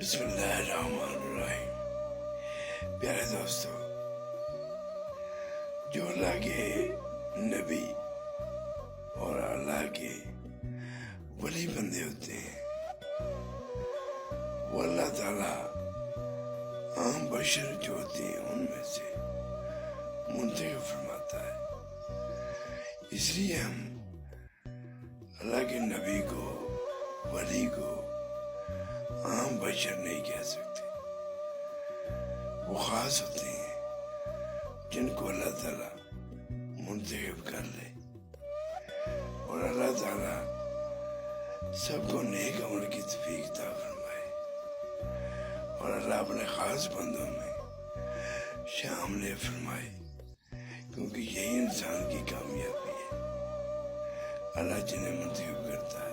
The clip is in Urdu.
بسم اللہ الرحمن الرحیم۔ پیارے دوستو، جو اللہ کے نبی اور اللہ کے ولی بندے ہوتے ہیں وہ اللہ تعالیٰ عام بشر جو ہوتے ہیں ان میں سے منتخب فرماتا ہے۔ اس لیے ہم اللہ کے نبی کو، ولی کو عام بشر نہیں کہہ سکتے۔ وہ خاص ہوتے ہیں جن کو اللہ تعالیٰ منتخب کر لے، اور اللہ تعالیٰ سب کو نیک عمل کی توفیق عطا فرمائے، اور اللہ اپنے خاص بندوں میں شامل فرمائے، کیونکہ یہی انسان کی کامیابی ہے۔ اللہ جنہیں منتخب کرتا ہے